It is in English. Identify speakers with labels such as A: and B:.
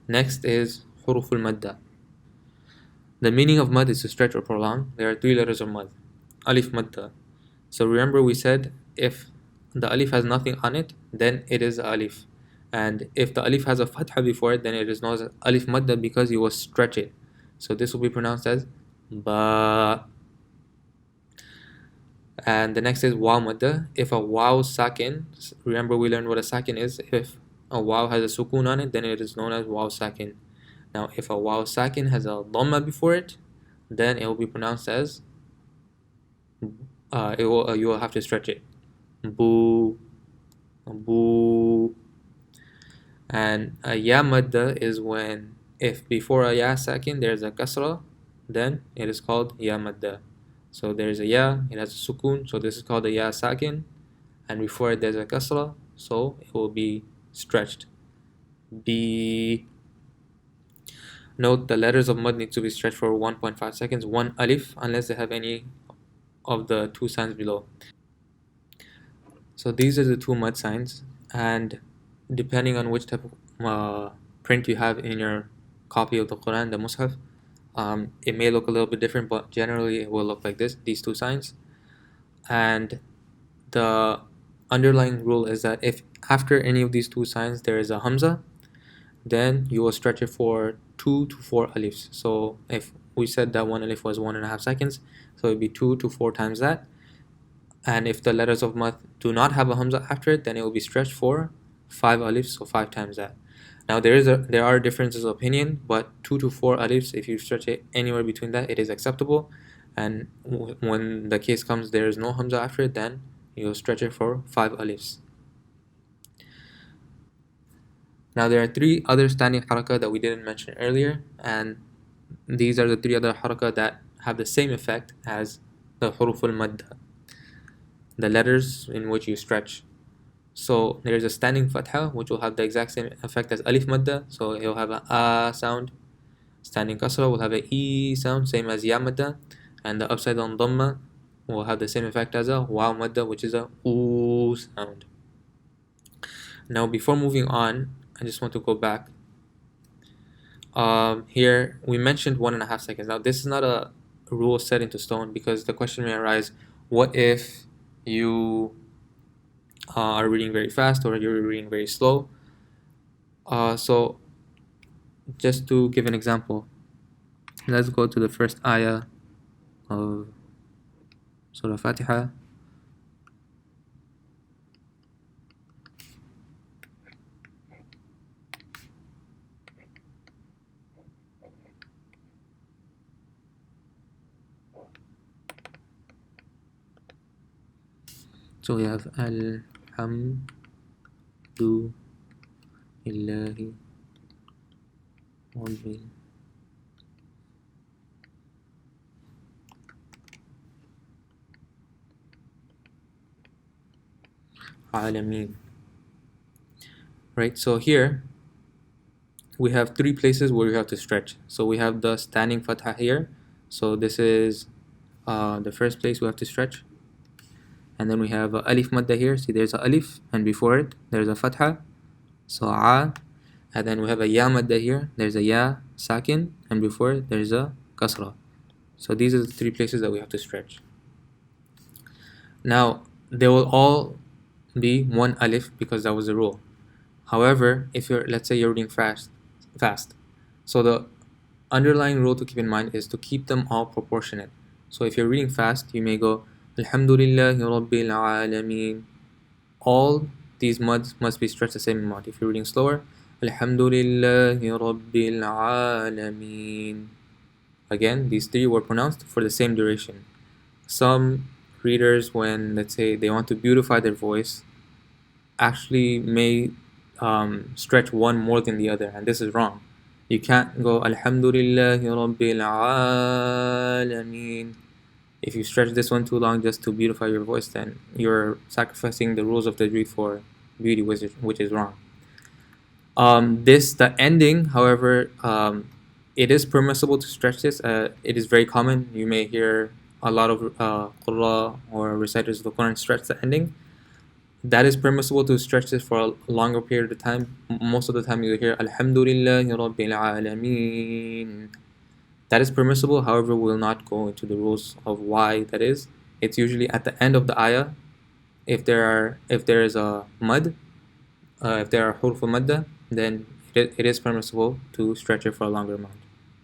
A: Next is Hurooful Madda. The meaning of mud is to stretch or prolong. There are three letters of mud. Alif Madda. So remember we said if the alif has nothing on it, then it is alif. And if the alif has a fatha before it, then it is known as alif madda because you will stretch it. So this will be pronounced as ba. And the next is waw madda. If a waw sakin, remember we learned what a sakin is. If a waw has a sukun on it, then it is known as waw sakin. Now if a waw sakin has a dhamma before it, then it will be pronounced as you will have to stretch it. Boo, boo. And a ya madda is when if before a ya sakin there's a kasra, then it is called ya madda. So there's a ya, it has a sukun, so this is called a ya sakin, and before it there's a kasra, so it will be stretched. B. Note the letters of mud need to be stretched for 1.5 seconds, one alif, unless they have any of the two signs below. So these are the two mud signs, and depending on which type of print you have in your copy of the Quran, the Mus'haf, it may look a little bit different, but generally it will look like this, these two signs. And the underlying rule is that if after any of these two signs there is a Hamza, then you will stretch it for 2 to 4 alifs. So if we said that one alif was 1.5 seconds, so it would be 2 to 4 times that. And if the letters of mad do not have a hamza after it, then it will be stretched for 5 alifs, so 5 times that. Now there are differences of opinion, but 2 to 4 alifs, if you stretch it anywhere between that, it is acceptable. And when the case comes there is no hamza after it, then you'll stretch it for 5 alifs. Now there are 3 other standing harakah that we didn't mention earlier, and these are the 3 other harakah that have the same effect as the huruful madda, the letters in which you stretch. So there's a standing fatha which will have the exact same effect as alif madda, so it will have a a sound. Standing kasra will have a e sound, same as ya madda, and the upside down dhamma will have the same effect as a waw madda, which is a oo sound. Now before moving on, I just want to go back. Here we mentioned 1.5 seconds. Now this is not a rule set into stone, because the question may arise, what if you are reading very fast or you're reading very slow? So just to give an example, let's go to the first ayah of Surah Fatiha. So we have Alhamdu Lillahi Rabbil Alameen. Right, so here we have 3 places where we have to stretch. So we have the standing fatha here. So this is the first place we have to stretch. And then we have alif madda here. See, there's a alif, and before it there's a fatha, so a. And then we have a ya madda here. There's a ya sakin, and before it there's a kasra. So these are the 3 places that we have to stretch. Now they will all be one alif because that was the rule. However, if let's say you're reading fast, so the underlying rule to keep in mind is to keep them all proportionate. So if you're reading fast, you may go Alhamdulillahi Rabbil Alameen. All these muds must be stretched the same amount. If you're reading slower, Alhamdulillahi Rabbil Alameen. Again, these 3 were pronounced for the same duration. Some readers, when let's say they want to beautify their voice, actually may stretch one more than the other, and this is wrong. You can't go Alhamdulillahi Rabbil Alameen. If you stretch this one too long just to beautify your voice, then you're sacrificing the rules of Tajweed for beauty, which is wrong. The ending, however, it is permissible to stretch this. It is very common. You may hear a lot of Qurra or reciters of the Quran stretch the ending. that is permissible to stretch this for a longer period of time. Most of the time you hear Alhamdulillahi Rabbil Alameen. That is permissible, however, we'll not go into the rules of why that is. It's usually at the end of the ayah. If there is a mud, if there are huruf madda, then it is permissible to stretch it for a longer amount.